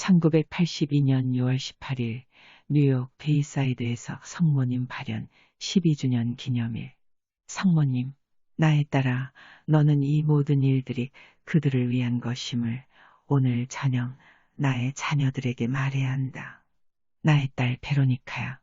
1982년 6월 18일 뉴욕 베이사이드에서 성모님 발현 12주년 기념일. 성모님, 나에 따라 너는 이 모든 일들이 그들을 위한 것임을 오늘 저녁 나의 자녀들에게 말해야 한다. 나의 딸 베로니카야.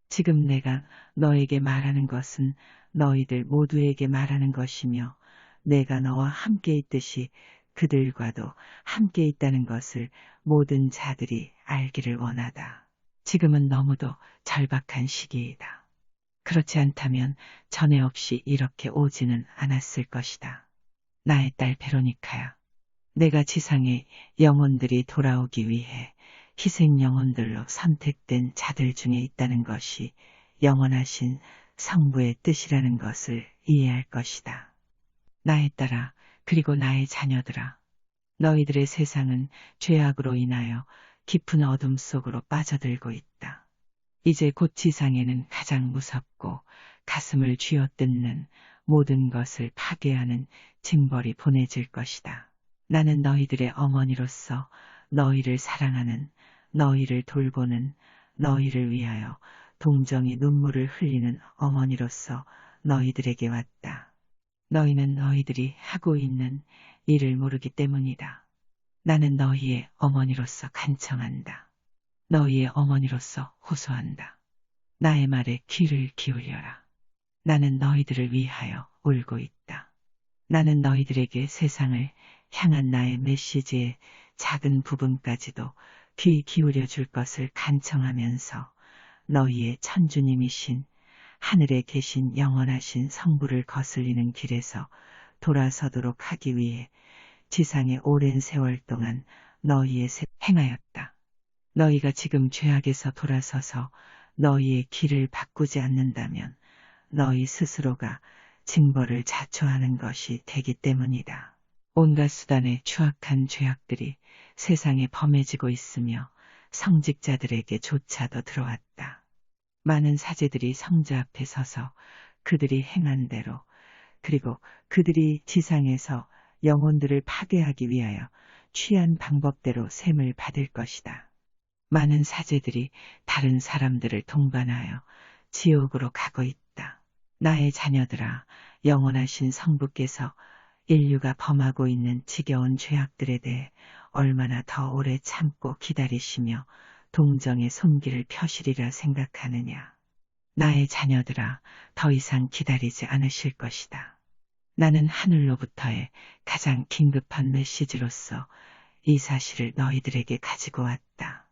지금 내가 너에게 말하는 것은 너희들 모두에게 말하는 것이며 내가 너와 함께 있듯이 그들과도 함께 있다는 것을 모든 자들이 알기를 원하다. 지금은 너무도 절박한 시기이다. 그렇지 않다면 전에 없이 이렇게 오지는 않았을 것이다. 나의 딸 베로니카야. 내가 지상에 영혼들이 돌아오기 위해 희생 영혼들로 선택된 자들 중에 있다는 것이 영원하신 성부의 뜻이라는 것을 이해할 것이다. 나의 딸아, 그리고 나의 자녀들아. 너희들의 세상은 죄악으로 인하여 깊은 어둠 속으로 빠져들고 있다. 이제 곧 지상에는 가장 무섭고 가슴을 쥐어뜯는 모든 것을 파괴하는 징벌이 보내질 것이다. 나는 너희들의 어머니로서 너희를 사랑하는, 너희를 돌보는, 너희를 위하여 동정의 눈물을 흘리는 어머니로서 너희들에게 왔다. 너희는 너희들이 하고 있는 일을 모르기 때문이다. 나는 너희의 어머니로서 간청한다. 너희의 어머니로서 호소한다. 나의 말에 귀를 기울여라. 나는 너희들을 위하여 울고 있다. 나는 너희들에게 세상을 향한 나의 메시지의 작은 부분까지도 귀 기울여 줄 것을 간청하면서 너희의 천주님이신 하늘에 계신 영원하신 성부를 거슬리는 길에서 돌아서도록 하기 위해 지상에 오랜 세월 동안 너희의 행하였다. 너희가 지금 죄악에서 돌아서서 너희의 길을 바꾸지 않는다면 너희 스스로가 징벌을 자초하는 것이 되기 때문이다. 온갖 수단의 추악한 죄악들이 세상에 범해지고 있으며 성직자들에게조차도 들어왔다. 많은 사제들이 성자 앞에 서서 그들이 행한 대로 그리고 그들이 지상에서 영혼들을 파괴하기 위하여 취한 방법대로 셈을 받을 것이다. 많은 사제들이 다른 사람들을 동반하여 지옥으로 가고 있다. 나의 자녀들아, 영원하신 성부께서 인류가 범하고 있는 지겨운 죄악들에 대해 얼마나 더 오래 참고 기다리시며 동정의 손길을 펴시리라 생각하느냐. 나의 자녀들아, 더 이상 기다리지 않으실 것이다. 나는 하늘로부터의 가장 긴급한 메시지로서 이 사실을 너희들에게 가지고 왔다.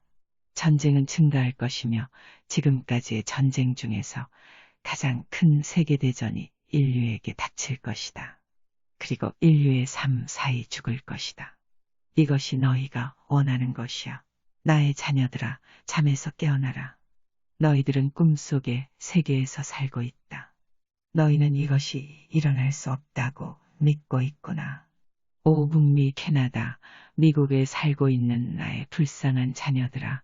전쟁은 증가할 것이며 지금까지의 전쟁 중에서 가장 큰 세계대전이 인류에게 닥칠 것이다. 그리고 인류의 삶 사이 죽을 것이다. 이것이 너희가 원하는 것이야. 나의 자녀들아, 잠에서 깨어나라. 너희들은 꿈속의 세계에서 살고 있다. 너희는 이것이 일어날 수 없다고 믿고 있구나. 오 북미 캐나다, 미국에 살고 있는 나의 불쌍한 자녀들아,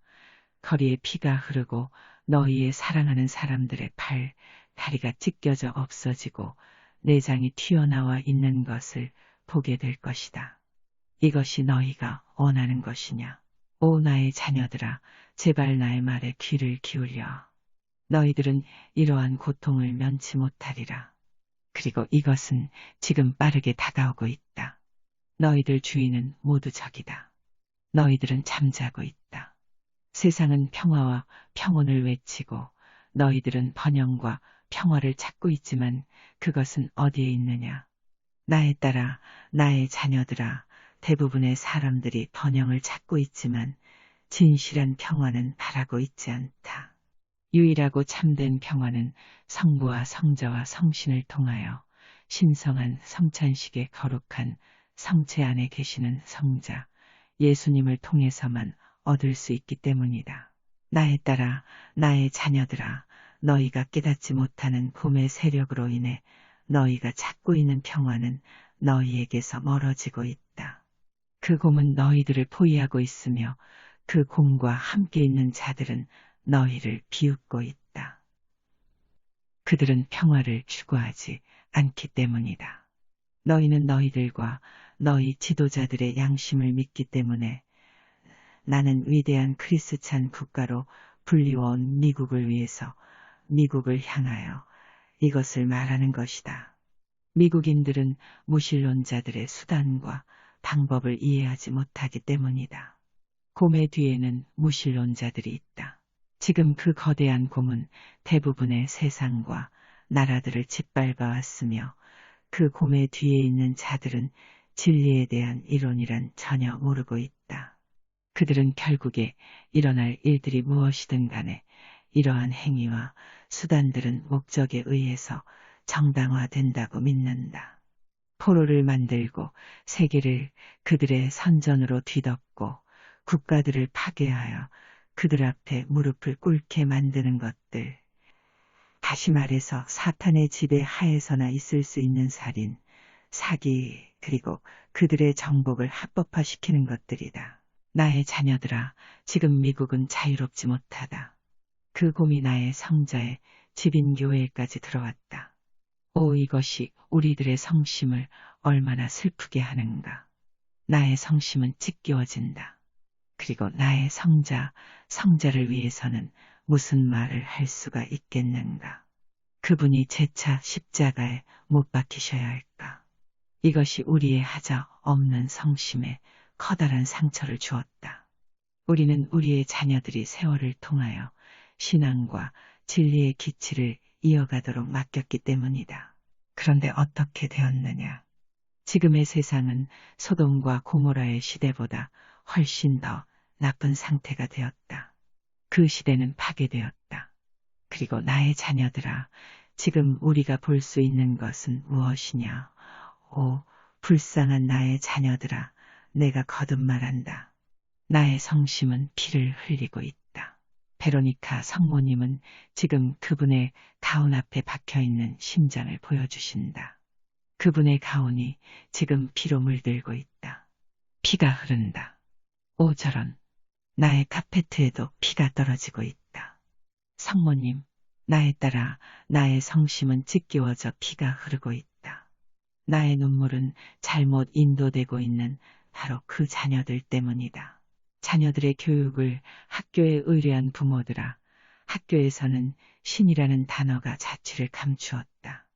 거리에 피가 흐르고 너희의 사랑하는 사람들의 팔, 다리가 찢겨져 없어지고 내장이 튀어나와 있는 것을 보게 될 것이다. 이것이 너희가 원하는 것이냐? 오 나의 자녀들아, 제발 나의 말에 귀를 기울여. 너희들은 이러한 고통을 면치 못하리라. 그리고 이것은 지금 빠르게 다가오고 있다. 너희들 주인은 모두 적이다. 너희들은 잠자고 있다. 세상은 평화와 평온을 외치고 너희들은 번영과 평화를 찾고 있지만 그것은 어디에 있느냐? 나에 따라 나의 자녀들아, 대부분의 사람들이 번영을 찾고 있지만 진실한 평화는 바라고 있지 않다. 유일하고 참된 평화는 성부와 성자와 성신을 통하여 신성한 성찬식의 거룩한 성체 안에 계시는 성자 예수님을 통해서만 얻을 수 있기 때문이다. 나에 따라 나의 자녀들아, 너희가 깨닫지 못하는 봄의 세력으로 인해 너희가 찾고 있는 평화는 너희에게서 멀어지고 있다. 그 곰은 너희들을 포위하고 있으며 그 곰과 함께 있는 자들은 너희를 비웃고 있다. 그들은 평화를 추구하지 않기 때문이다. 너희는 너희들과 너희 지도자들의 양심을 믿기 때문에 나는 위대한 크리스찬 국가로 불리워온 미국을 위해서, 미국을 향하여 이것을 말하는 것이다. 미국인들은 무신론자들의 수단과 방법을 이해하지 못하기 때문이다. 곰의 뒤에는 무신론자들이 있다. 지금 그 거대한 곰은 대부분의 세상과 나라들을 짓밟아 왔으며 그 곰의 뒤에 있는 자들은 진리에 대한 이론이란 전혀 모르고 있다. 그들은 결국에 일어날 일들이 무엇이든 간에 이러한 행위와 수단들은 목적에 의해서 정당화된다고 믿는다. 포로를 만들고 세계를 그들의 선전으로 뒤덮고 국가들을 파괴하여 그들 앞에 무릎을 꿇게 만드는 것들. 다시 말해서 사탄의 지배 하에서나 있을 수 있는 살인, 사기, 그리고 그들의 정복을 합법화시키는 것들이다. 나의 자녀들아, 지금 미국은 자유롭지 못하다. 그 곰이 나의 성자의 집인교회까지 들어왔다. 오, 이것이 우리들의 성심을 얼마나 슬프게 하는가. 나의 성심은 찢겨진다. 그리고 나의 성자를 위해서는 무슨 말을 할 수가 있겠는가. 그분이 재차 십자가에 못 박히셔야 할까. 이것이 우리의 하자 없는 성심에 커다란 상처를 주었다. 우리는 우리의 자녀들이 세월을 통하여 신앙과 진리의 기치를 이어가도록 맡겼기 때문이다. 그런데 어떻게 되었느냐? 지금의 세상은 소돔과 고모라의 시대보다 훨씬 더 나쁜 상태가 되었다. 그 시대는 파괴되었다. 그리고 나의 자녀들아, 지금 우리가 볼 수 있는 것은 무엇이냐? 오, 불쌍한 나의 자녀들아, 내가 거듭 말한다. 나의 성심은 피를 흘리고 있다. 베로니카 성모님은 지금 그분의 가운 앞에 박혀있는 심장을 보여주신다. 그분의 가운이 지금 피로 물들고 있다. 피가 흐른다. 오, 저런. 나의 카페트에도 피가 떨어지고 있다. 성모님, 나에 따라 나의 성심은 찢기워져 피가 흐르고 있다. 나의 눈물은 잘못 인도되고 있는 바로 그 자녀들 때문이다. 자녀들의 교육을 학교에 의뢰한 부모들아, 학교에서는 신이라는 단어가 자취를 감추었다.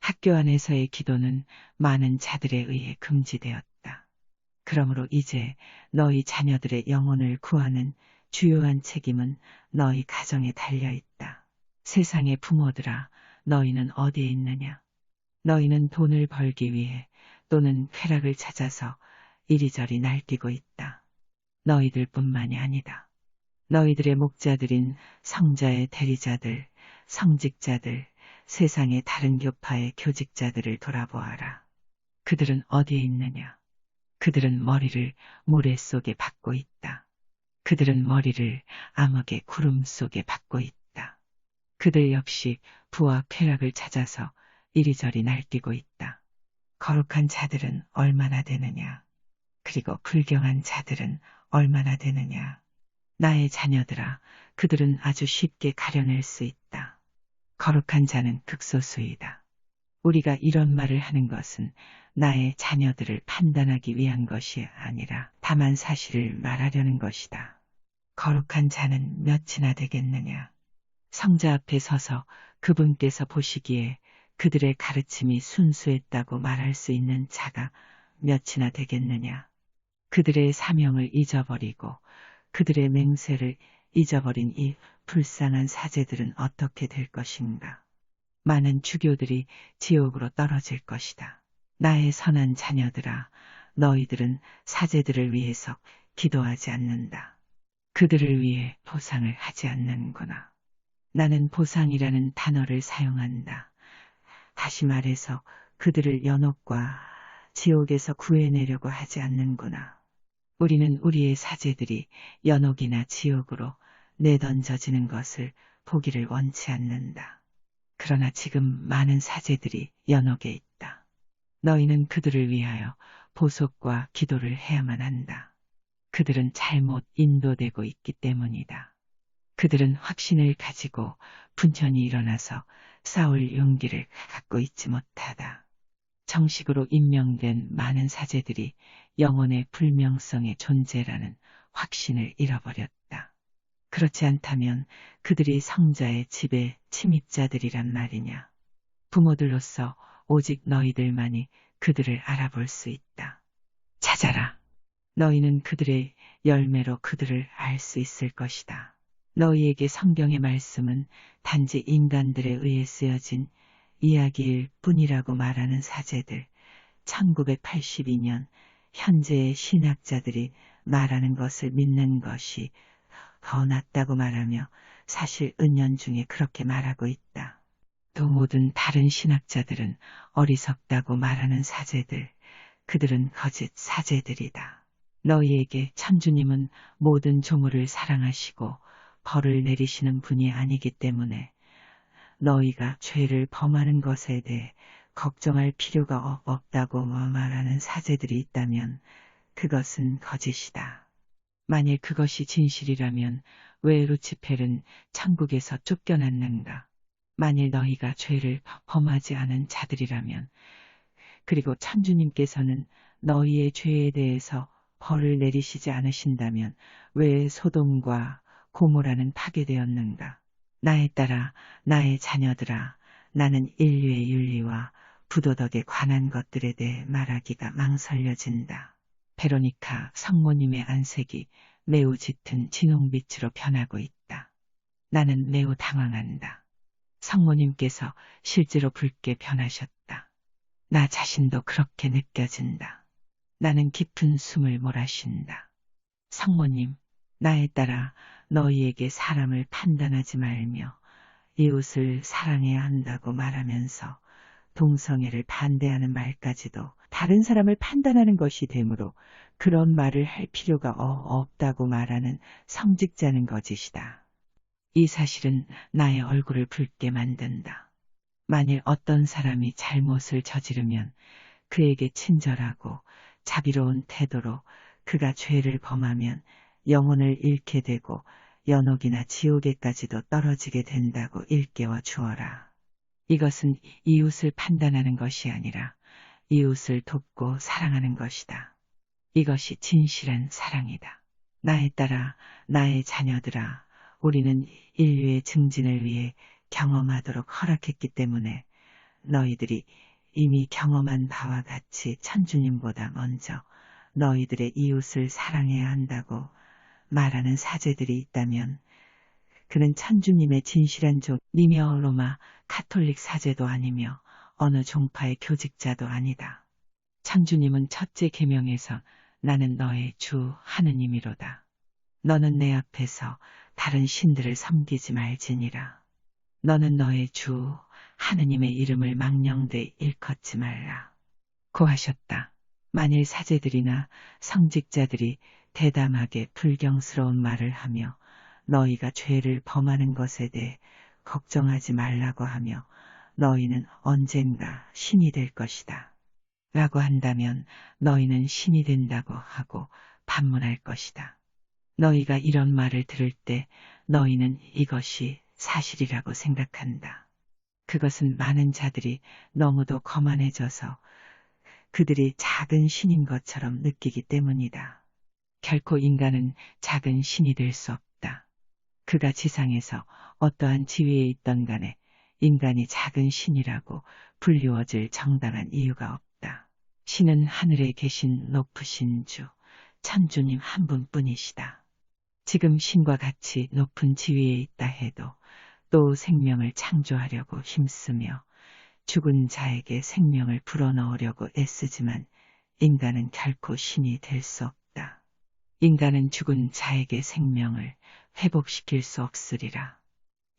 학교 안에서의 기도는 많은 자들에 의해 금지되었다. 그러므로 이제 너희 자녀들의 영혼을 구하는 주요한 책임은 너희 가정에 달려있다. 세상의 부모들아, 너희는 어디에 있느냐? 너희는 돈을 벌기 위해 또는 쾌락을 찾아서 이리저리 날뛰고 있다. 너희들뿐만이 아니다. 너희들의 목자들인 성자의 대리자들, 성직자들, 세상의 다른 교파의 교직자들을 돌아보아라. 그들은 어디에 있느냐? 그들은 머리를 모래 속에 박고 있다. 그들은 머리를 암흑의 구름 속에 박고 있다. 그들 역시 부와 쾌락을 찾아서 이리저리 날뛰고 있다. 거룩한 자들은 얼마나 되느냐? 그리고 불경한 자들은 얼마나 되느냐? 나의 자녀들아, 그들은 아주 쉽게 가려낼 수 있다. 거룩한 자는 극소수이다. 우리가 이런 말을 하는 것은 나의 자녀들을 판단하기 위한 것이 아니라 다만 사실을 말하려는 것이다. 거룩한 자는 몇이나 되겠느냐? 성자 앞에 서서 그분께서 보시기에 그들의 가르침이 순수했다고 말할 수 있는 자가 몇이나 되겠느냐? 그들의 사명을 잊어버리고 그들의 맹세를 잊어버린 이 불쌍한 사제들은 어떻게 될 것인가? 많은 주교들이 지옥으로 떨어질 것이다. 나의 선한 자녀들아, 너희들은 사제들을 위해서 기도하지 않는다. 그들을 위해 보상을 하지 않는구나. 나는 보상이라는 단어를 사용한다. 다시 말해서 그들을 연옥과 지옥에서 구해내려고 하지 않는구나. 우리는 우리의 사제들이 연옥이나 지옥으로 내던져지는 것을 보기를 원치 않는다. 그러나 지금 많은 사제들이 연옥에 있다. 너희는 그들을 위하여 보속과 기도를 해야만 한다. 그들은 잘못 인도되고 있기 때문이다. 그들은 확신을 가지고 분천이 일어나서 싸울 용기를 갖고 있지 못하다. 정식으로 임명된 많은 사제들이 영혼의 불명성의 존재라는 확신을 잃어버렸다. 그렇지 않다면 그들이 성자의 집의 침입자들이란 말이냐. 부모들로서 오직 너희들만이 그들을 알아볼 수 있다. 찾아라. 너희는 그들의 열매로 그들을 알 수 있을 것이다. 너희에게 성경의 말씀은 단지 인간들에 의해 쓰여진 이야기일 뿐이라고 말하는 사제들, 1982년 현재의 신학자들이 말하는 것을 믿는 것이 더 낫다고 말하며 사실 은연중에 그렇게 말하고 있다. 또 모든 다른 신학자들은 어리석다고 말하는 사제들, 그들은 거짓 사제들이다. 너희에게 천주님은 모든 조물을 사랑하시고 벌을 내리시는 분이 아니기 때문에 너희가 죄를 범하는 것에 대해 걱정할 필요가 없다고 말하는 사제들이 있다면 그것은 거짓이다. 만일 그것이 진실이라면 왜 루치펠은 천국에서 쫓겨났는가? 만일 너희가 죄를 범하지 않은 자들이라면, 그리고 천주님께서는 너희의 죄에 대해서 벌을 내리시지 않으신다면 왜 소돔과 고모라는 파괴되었는가? 나에 따라 나의 자녀들아, 나는 인류의 윤리와 부도덕에 관한 것들에 대해 말하기가 망설여진다. 베로니카 성모님의 안색이 매우 짙은 진홍빛으로 변하고 있다. 나는 매우 당황한다. 성모님께서 실제로 붉게 변하셨다. 나 자신도 그렇게 느껴진다. 나는 깊은 숨을 몰아쉰다. 성모님, 나에 따라 너희에게 사람을 판단하지 말며 이웃을 사랑해야 한다고 말하면서 동성애를 반대하는 말까지도 다른 사람을 판단하는 것이 되므로 그런 말을 할 필요가 없다고 말하는 성직자는 거짓이다. 이 사실은 나의 얼굴을 붉게 만든다. 만일 어떤 사람이 잘못을 저지르면 그에게 친절하고 자비로운 태도로 그가 죄를 범하면 영혼을 잃게 되고 연옥이나 지옥에까지도 떨어지게 된다고 일깨워 주어라. 이것은 이웃을 판단하는 것이 아니라 이웃을 돕고 사랑하는 것이다. 이것이 진실한 사랑이다. 나에 따라 나의 자녀들아, 우리는 인류의 증진을 위해 경험하도록 허락했기 때문에 너희들이 이미 경험한 바와 같이 천주님보다 먼저 너희들의 이웃을 사랑해야 한다고 말하는 사제들이 있다면 그는 천주님의 진실한 종이며 로마 카톨릭 사제도 아니며 어느 종파의 교직자도 아니다. 천주님은 첫째 계명에서 나는 너의 주 하느님이로다. 너는 내 앞에서 다른 신들을 섬기지 말지니라. 너는 너의 주 하느님의 이름을 망령되이 일컫지 말라. 고 하셨다. 만일 사제들이나 성직자들이 대담하게 불경스러운 말을 하며 너희가 죄를 범하는 것에 대해 걱정하지 말라고 하며 너희는 언젠가 신이 될 것이다 라고 한다면 너희는 신이 된다고 하고 반문할 것이다. 너희가 이런 말을 들을 때 너희는 이것이 사실이라고 생각한다. 그것은 많은 자들이 너무도 거만해져서 그들이 작은 신인 것처럼 느끼기 때문이다. 결코 인간은 작은 신이 될 수 없다. 그가 지상에서 어떠한 지위에 있던 간에 인간이 작은 신이라고 불리워질 정당한 이유가 없다. 신은 하늘에 계신 높으신 주, 천주님 한 분뿐이시다. 지금 신과 같이 높은 지위에 있다 해도 또 생명을 창조하려고 힘쓰며 죽은 자에게 생명을 불어넣으려고 애쓰지만 인간은 결코 신이 될 수 없다. 인간은 죽은 자에게 생명을 회복시킬 수 없으리라.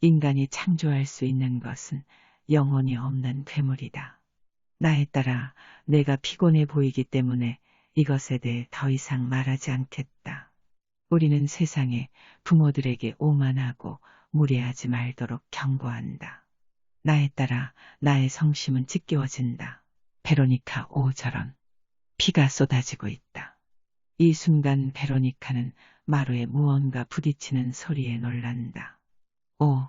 인간이 창조할 수 있는 것은 영혼이 없는 괴물이다. 나에 따라 내가 피곤해 보이기 때문에 이것에 대해 더 이상 말하지 않겠다. 우리는 세상에 부모들에게 오만하고 무례하지 말도록 경고한다. 나에 따라 나의 성심은 찢겨진다. 베로니카 오저런. 피가 쏟아지고 있다. 이 순간 베로니카는 마루에 무언가 부딪히는 소리에 놀란다. 오!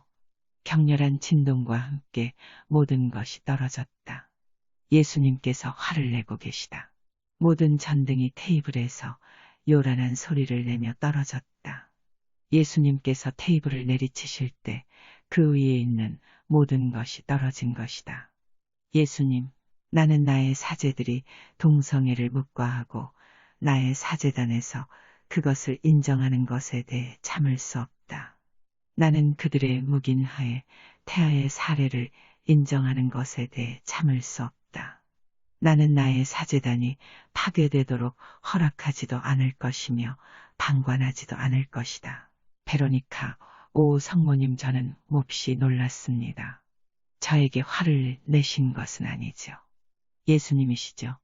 격렬한 진동과 함께 모든 것이 떨어졌다. 예수님께서 화를 내고 계시다. 모든 전등이 테이블에서 요란한 소리를 내며 떨어졌다. 예수님께서 테이블을 내리치실 때 그 위에 있는 모든 것이 떨어진 것이다. 예수님, 나는 나의 사제들이 동성애를 묵과하고 나의 사제단에서 그것을 인정하는 것에 대해 참을 수 없다. 나는 그들의 묵인하에 태아의 사례를 인정하는 것에 대해 참을 수 없다. 나는 나의 사제단이 파괴되도록 허락하지도 않을 것이며 방관하지도 않을 것이다. 베로니카, 오 성모님, 저는 몹시 놀랐습니다. 저에게 화를 내신 것은 아니죠. 예수님이시죠.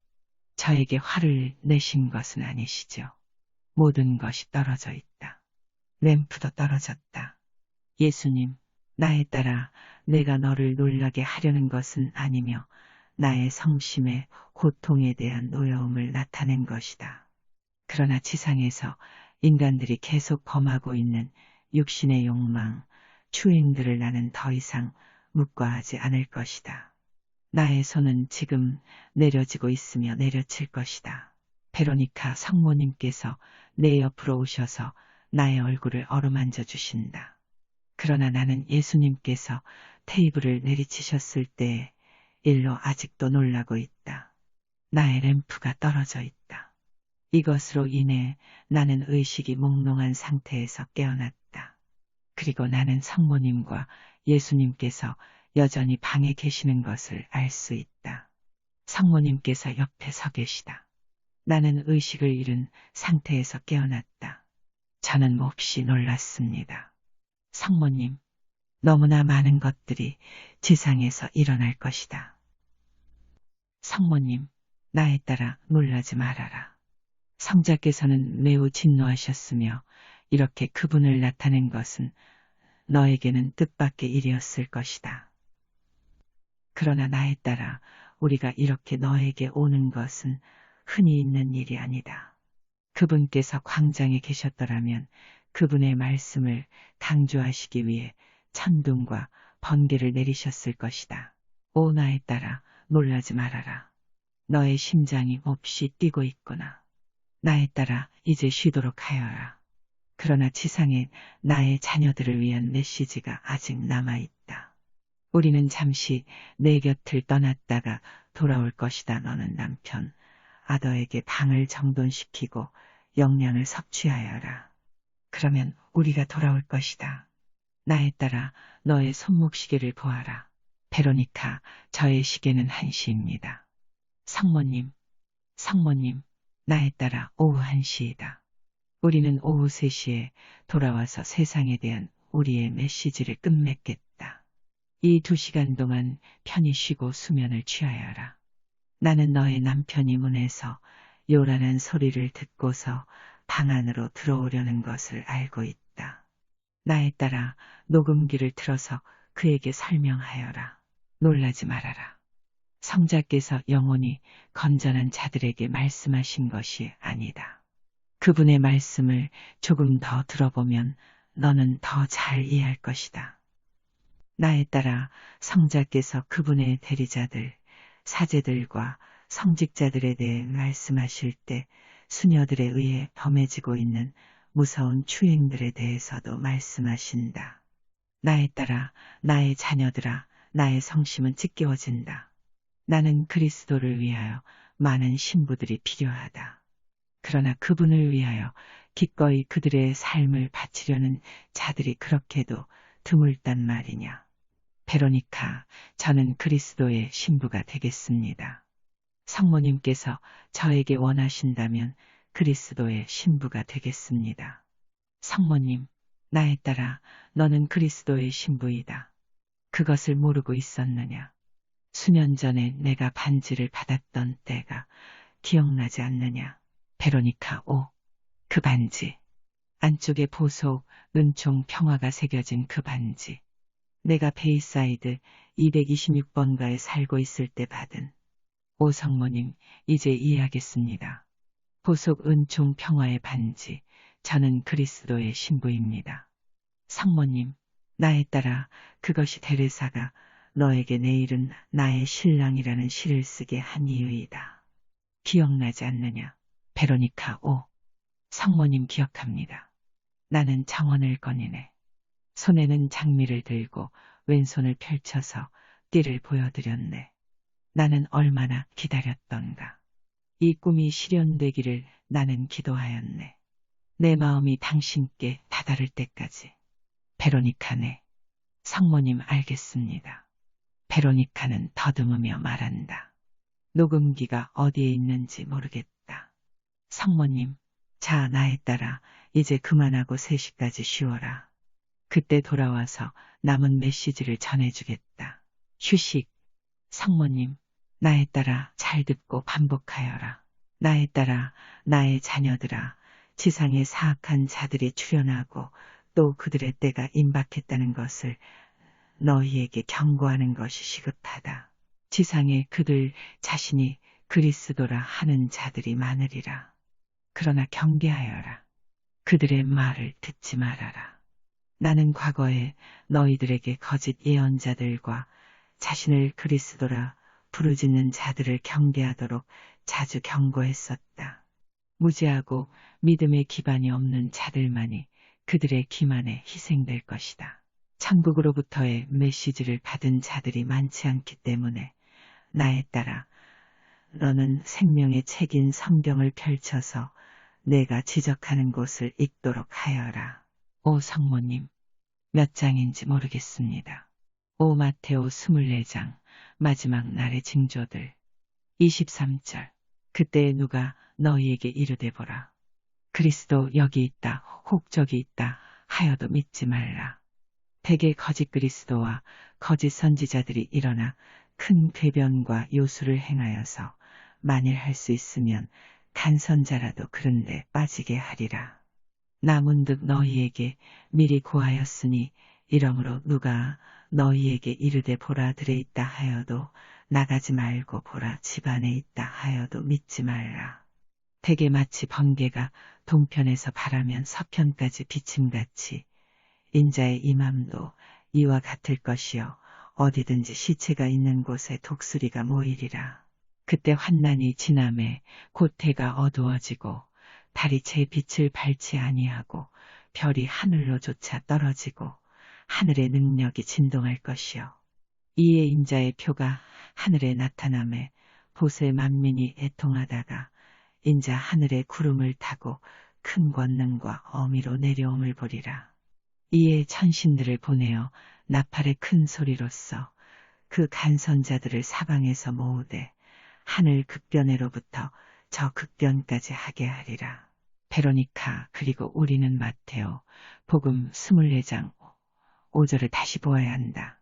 저에게 화를 내신 것은 아니시죠. 모든 것이 떨어져 있다. 램프도 떨어졌다. 예수님, 나에 따라 내가 너를 놀라게 하려는 것은 아니며 나의 성심의 고통에 대한 노여움을 나타낸 것이다. 그러나 지상에서 인간들이 계속 범하고 있는 육신의 욕망, 추행들을 나는 더 이상 묵과하지 않을 것이다. 나의 손은 지금 내려지고 있으며 내려칠 것이다. 베로니카 성모님께서 내 옆으로 오셔서 나의 얼굴을 어루만져 주신다. 그러나 나는 예수님께서 테이블을 내리치셨을 때 일로 아직도 놀라고 있다. 나의 램프가 떨어져 있다. 이것으로 인해 나는 의식이 몽롱한 상태에서 깨어났다. 그리고 나는 성모님과 예수님께서 여전히 방에 계시는 것을 알 수 있다. 성모님께서 옆에 서 계시다. 나는 의식을 잃은 상태에서 깨어났다. 저는 몹시 놀랐습니다. 성모님, 너무나 많은 것들이 지상에서 일어날 것이다. 성모님, 나에 따라 놀라지 말아라. 성자께서는 매우 진노하셨으며 이렇게 그분을 나타낸 것은 너에게는 뜻밖의 일이었을 것이다. 그러나 나에 따라 우리가 이렇게 너에게 오는 것은 흔히 있는 일이 아니다. 그분께서 광장에 계셨더라면 그분의 말씀을 강조하시기 위해 천둥과 번개를 내리셨을 것이다. 오 나에 따라 놀라지 말아라. 너의 심장이 몹시 뛰고 있구나. 나에 따라 이제 쉬도록 하여라. 그러나 지상에 나의 자녀들을 위한 메시지가 아직 남아있다. 우리는 잠시 내 곁을 떠났다가 돌아올 것이다. 너는 남편, 아더에게 방을 정돈시키고 영양을 섭취하여라. 그러면 우리가 돌아올 것이다. 나에 따라 너의 손목시계를 보아라. 베로니카, 저의 시계는 1시입니다. 성모님, 성모님, 나에 따라 오후 1시이다. 우리는 오후 3시에 돌아와서 세상에 대한 우리의 메시지를 끝맺겠다. 이 2시간 동안 편히 쉬고 수면을 취하여라. 나는 너의 남편이 문에서 요란한 소리를 듣고서 방 안으로 들어오려는 것을 알고 있다. 나에 따라 녹음기를 틀어서 그에게 설명하여라. 놀라지 말아라. 성자께서 영원히 건전한 자들에게 말씀하신 것이 아니다. 그분의 말씀을 조금 더 들어보면 너는 더 잘 이해할 것이다. 나에 따라 성자께서 그분의 대리자들, 사제들과 성직자들에 대해 말씀하실 때 수녀들에 의해 범해지고 있는 무서운 추행들에 대해서도 말씀하신다. 나에 따라 나의 자녀들아, 나의 성심은 찢겨진다. 나는 그리스도를 위하여 많은 신부들이 필요하다. 그러나 그분을 위하여 기꺼이 그들의 삶을 바치려는 자들이 그렇게도 드물단 말이냐. 베로니카, 저는 그리스도의 신부가 되겠습니다. 성모님께서 저에게 원하신다면 그리스도의 신부가 되겠습니다. 성모님, 나에 따라 너는 그리스도의 신부이다. 그것을 모르고 있었느냐? 수년 전에 내가 반지를 받았던 때가 기억나지 않느냐? 베로니카, 오, 그 반지. 안쪽에 보석, 은총, 평화가 새겨진 그 반지. 내가 베이사이드 226번가에 살고 있을 때 받은. 오 성모님, 이제 이해하겠습니다. 보석, 은총, 평화의 반지. 저는 그리스도의 신부입니다. 성모님, 나에 따라 그것이 데레사가 너에게 내일은 나의 신랑이라는 시를 쓰게 한 이유이다. 기억나지 않느냐? 베로니카, 오. 성모님 기억합니다. 나는 정원을 거니네. 손에는 장미를 들고 왼손을 펼쳐서 띠를 보여드렸네. 나는 얼마나 기다렸던가. 이 꿈이 실현되기를 나는 기도하였네. 내 마음이 당신께 다다를 때까지. 베로니카네. 성모님 알겠습니다. 베로니카는 더듬으며 말한다. 녹음기가 어디에 있는지 모르겠다. 성모님, 자 나에 따라 이제 그만하고 3시까지 쉬어라. 그때 돌아와서 남은 메시지를 전해주겠다. 휴식. 성모님, 나에 따라 잘 듣고 반복하여라. 나에 따라 나의 자녀들아, 지상에 사악한 자들이 출현하고 또 그들의 때가 임박했다는 것을 너희에게 경고하는 것이 시급하다. 지상에 그들 자신이 그리스도라 하는 자들이 많으리라. 그러나 경계하여라. 그들의 말을 듣지 말아라. 나는 과거에 너희들에게 거짓 예언자들과 자신을 그리스도라 부르짖는 자들을 경계하도록 자주 경고했었다. 무지하고 믿음의 기반이 없는 자들만이 그들의 기만에 희생될 것이다. 천국으로부터의 메시지를 받은 자들이 많지 않기 때문에 나에 따라 너는 생명의 책인 성경을 펼쳐서 내가 지적하는 곳을 읽도록 하여라. 오 성모님, 몇 장인지 모르겠습니다. 오 마테오 24장, 마지막 날의 징조들. 23절. 그때 누가 너희에게 이르되 보라. 그리스도 여기 있다, 혹 저기 있다 하여도 믿지 말라. 대개 거짓 그리스도와 거짓 선지자들이 일어나 큰 궤변과 요술을 행하여서 만일 할 수 있으면 간선자라도 그런데 빠지게 하리라. 나 문득 너희에게 미리 고하였으니 이러므로 누가 너희에게 이르되 보라 들에 있다 하여도 나가지 말고 보라 집 안에 있다 하여도 믿지 말라. 대개 마치 번개가 동편에서 바라면 서편까지 비침같이 인자의 임함도 이와 같을 것이요 어디든지 시체가 있는 곳에 독수리가 모이리라. 그때 환난이 지남에 곧 해가 어두워지고 달이 제 빛을 발치 아니하고 별이 하늘로조차 떨어지고 하늘의 능력이 진동할 것이요 이에 인자의 표가 하늘에 나타나매 보세 만민이 애통하다가 인자 하늘의 구름을 타고 큰 권능과 어미로 내려옴을 보리라. 이에 천신들을 보내어 나팔의 큰 소리로써 그 간선자들을 사방에서 모으되 하늘 극변에로부터 저 극변까지 하게 하리라. 베로니카 그리고 우리는 마테오 복음 24장 5절을 다시 보아야 한다.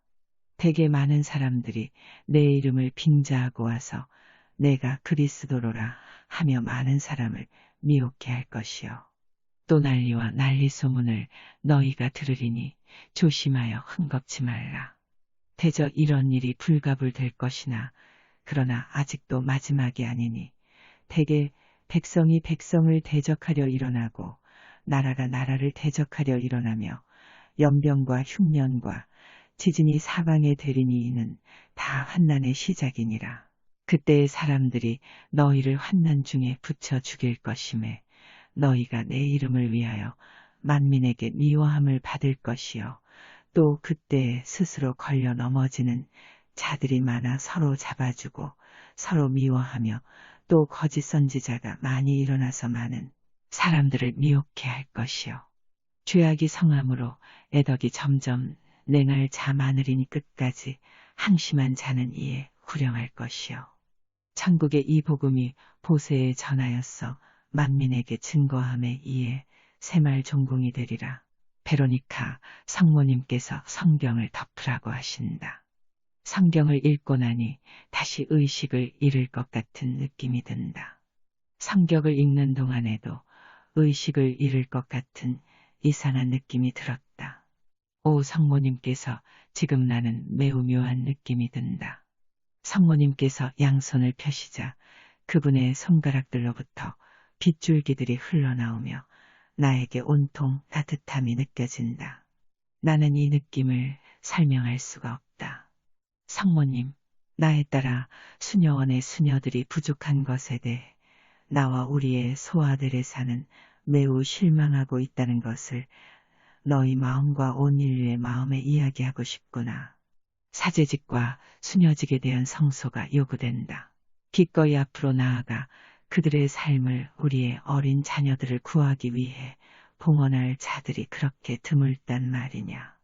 되게 많은 사람들이 내 이름을 빙자하고 와서 내가 그리스도로라 하며 많은 사람을 미혹해 할 것이요. 또 난리와 난리 소문을 너희가 들으리니 조심하여 흥겁지 말라. 대저 이런 일이 불가불될 것이나 그러나 아직도 마지막이 아니니 대개 백성이 백성을 대적하려 일어나고 나라가 나라를 대적하려 일어나며 연병과 흉년과 지진이 사방에 되리니 이는 다 환난의 시작이니라. 그때의 사람들이 너희를 환난 중에 붙여 죽일 것임에 너희가 내 이름을 위하여 만민에게 미워함을 받을 것이요 또 그때에 스스로 걸려 넘어지는 자들이 많아 서로 잡아주고 서로 미워하며 또 거짓 선지자가 많이 일어나서 많은 사람들을 미혹해 할 것이요 죄악이 성함으로 애덕이 점점 냉할 자 많으리니 끝까지 항심한 자는 이에 후령할 것이요 천국의 이 복음이 보세에 전하였어 만민에게 증거함에 이에 새말 종궁이 되리라. 베로니카 성모님께서 성경을 덮으라고 하신다. 성경을 읽고 나니 다시 의식을 잃을 것 같은 느낌이 든다. 성경을 읽는 동안에도 의식을 잃을 것 같은 이상한 느낌이 들었다. 오 성모님께서 지금 나는 매우 묘한 느낌이 든다. 성모님께서 양손을 펴시자 그분의 손가락들로부터 빗줄기들이 흘러나오며 나에게 온통 따뜻함이 느껴진다. 나는 이 느낌을 설명할 수가 없다. 성모님, 나에 따라 수녀원의 수녀들이 부족한 것에 대해 나와 우리의 소아들에 사는 매우 실망하고 있다는 것을 너희 마음과 온 인류의 마음에 이야기하고 싶구나. 사제직과 수녀직에 대한 성소가 요구된다. 기꺼이 앞으로 나아가 그들의 삶을 우리의 어린 자녀들을 구하기 위해 봉헌할 자들이 그렇게 드물단 말이냐.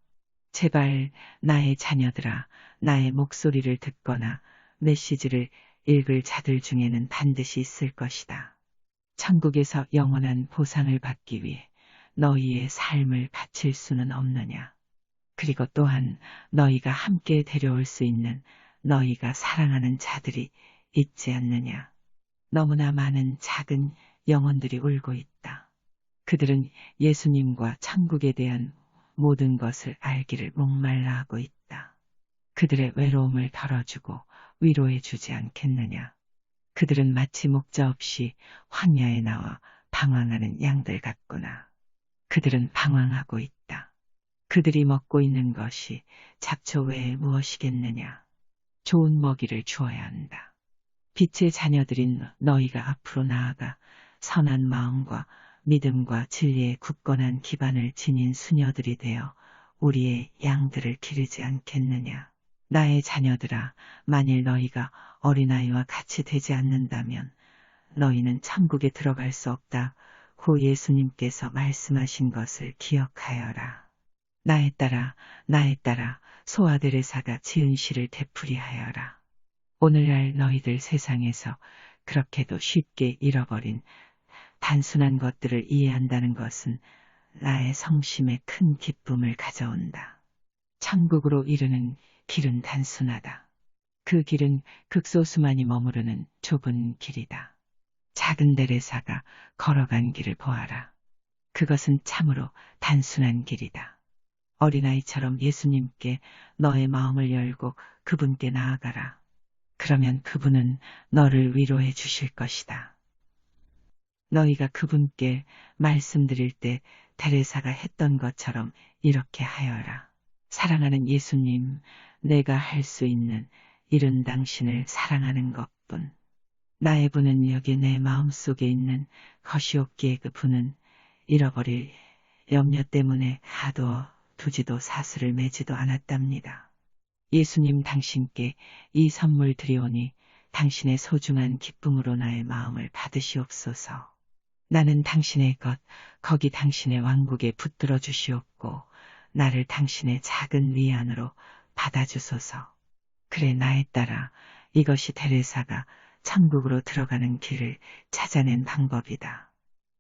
제발 나의 자녀들아, 나의 목소리를 듣거나 메시지를 읽을 자들 중에는 반드시 있을 것이다. 천국에서 영원한 보상을 받기 위해 너희의 삶을 바칠 수는 없느냐. 그리고 또한 너희가 함께 데려올 수 있는 너희가 사랑하는 자들이 있지 않느냐. 너무나 많은 작은 영혼들이 울고 있다. 그들은 예수님과 천국에 대한 모든 것을 알기를 목말라 하고 있다. 그들의 외로움을 덜어주고 위로해 주지 않겠느냐. 그들은 마치 목자 없이 황야에 나와 방황하는 양들 같구나. 그들은 방황하고 있다. 그들이 먹고 있는 것이 잡초 외에 무엇이겠느냐. 좋은 먹이를 주어야 한다. 빛의 자녀들인 너희가 앞으로 나아가 선한 마음과 믿음과 진리의 굳건한 기반을 지닌 수녀들이 되어 우리의 양들을 기르지 않겠느냐. 나의 자녀들아, 만일 너희가 어린아이와 같이 되지 않는다면 너희는 천국에 들어갈 수 없다. 고 예수님께서 말씀하신 것을 기억하여라. 나의 딸아, 소아 데레사가 지은 시를 되풀이하여라. 오늘날 너희들 세상에서 그렇게도 쉽게 잃어버린 단순한 것들을 이해한다는 것은 나의 성심에 큰 기쁨을 가져온다. 천국으로 이르는 길은 단순하다. 그 길은 극소수만이 머무르는 좁은 길이다. 작은 데레사가 걸어간 길을 보아라. 그것은 참으로 단순한 길이다. 어린아이처럼 예수님께 너의 마음을 열고 그분께 나아가라. 그러면 그분은 너를 위로해 주실 것이다. 너희가 그분께 말씀드릴 때 데레사가 했던 것처럼 이렇게 하여라. 사랑하는 예수님, 내가 할 수 있는 일은 당신을 사랑하는 것뿐. 나의 분은 여기 내 마음속에 있는 것이옵기에 그 분은 잃어버릴 염려 때문에 가두어 두지도 사슬을 매지도 않았답니다. 예수님, 당신께 이 선물 드리오니 당신의 소중한 기쁨으로 나의 마음을 받으시옵소서. 나는 당신의 것, 거기 당신의 왕국에 붙들어 주시옵고 나를 당신의 작은 위안으로 받아주소서. 그래, 나의 딸아, 이것이 데레사가 천국으로 들어가는 길을 찾아낸 방법이다.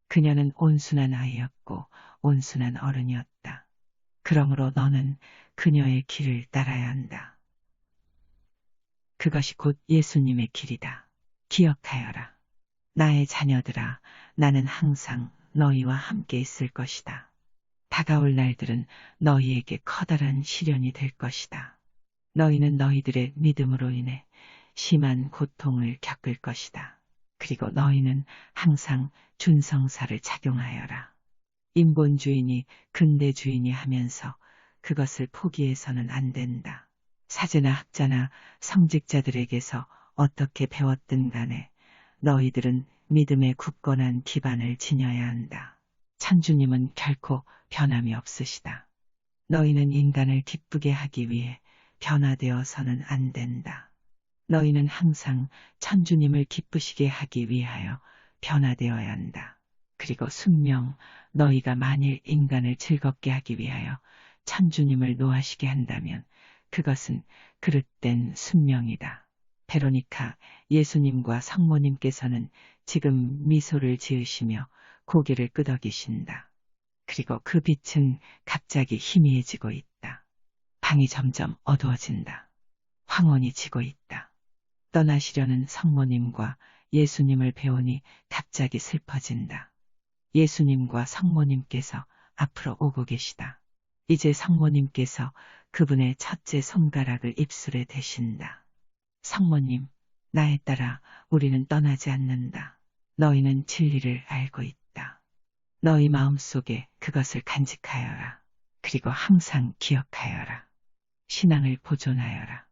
그녀는 온순한 아이였고 온순한 어른이었다. 그러므로 너는 그녀의 길을 따라야 한다. 그것이 곧 예수님의 길이다. 기억하여라. 나의 자녀들아, 나는 항상 너희와 함께 있을 것이다. 다가올 날들은 너희에게 커다란 시련이 될 것이다. 너희는 너희들의 믿음으로 인해 심한 고통을 겪을 것이다. 그리고 너희는 항상 준성사를 착용하여라. 인본주의니 근대주의니 하면서 그것을 포기해서는 안 된다. 사제나 학자나 성직자들에게서 어떻게 배웠든 간에 너희들은 믿음의 굳건한 기반을 지녀야 한다. 천주님은 결코 변함이 없으시다. 너희는 인간을 기쁘게 하기 위해 변화되어서는 안 된다. 너희는 항상 천주님을 기쁘시게 하기 위하여 변화되어야 한다. 그리고 순명, 너희가 만일 인간을 즐겁게 하기 위하여 천주님을 노하시게 한다면 그것은 그릇된 순명이다. 베로니카, 예수님과 성모님께서는 지금 미소를 지으시며 고개를 끄덕이신다. 그리고 그 빛은 갑자기 희미해지고 있다. 방이 점점 어두워진다. 황혼이 지고 있다. 떠나시려는 성모님과 예수님을 배우니 갑자기 슬퍼진다. 예수님과 성모님께서 앞으로 오고 계시다. 이제 성모님께서 그분의 첫째 손가락을 입술에 대신다. 성모님, 나의 딸아, 우리는 떠나지 않는다. 너희는 진리를 알고 있다. 너희 마음속에 그것을 간직하여라. 그리고 항상 기억하여라. 신앙을 보존하여라.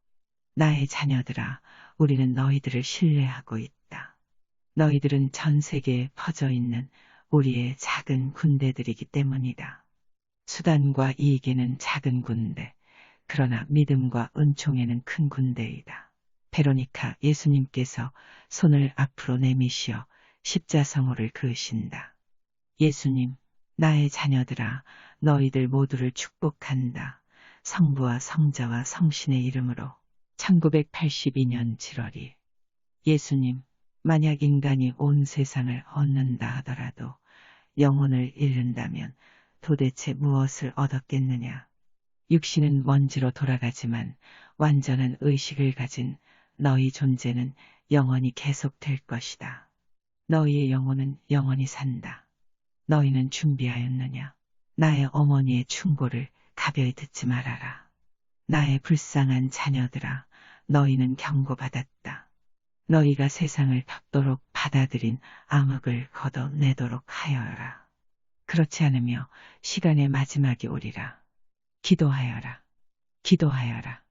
나의 자녀들아, 우리는 너희들을 신뢰하고 있다. 너희들은 전 세계에 퍼져 있는 우리의 작은 군대들이기 때문이다. 수단과 이익에는 작은 군대, 그러나 믿음과 은총에는 큰 군대이다. 베로니카, 예수님께서 손을 앞으로 내미시어 십자성호를 그으신다. 예수님, 나의 자녀들아, 너희들 모두를 축복한다. 성부와 성자와 성신의 이름으로. 1982년 7월 2일. 예수님, 만약 인간이 온 세상을 얻는다 하더라도 영혼을 잃는다면 도대체 무엇을 얻었겠느냐? 육신은 먼지로 돌아가지만 완전한 의식을 가진 너희 존재는 영원히 계속될 것이다. 너희의 영혼은 영원히 산다. 너희는 준비하였느냐? 나의 어머니의 충고를 가벼이 듣지 말아라. 나의 불쌍한 자녀들아, 너희는 경고받았다. 너희가 세상을 덮도록 받아들인 암흑을 걷어내도록 하여라. 그렇지 않으며 시간의 마지막이 오리라. 기도하여라. 기도하여라.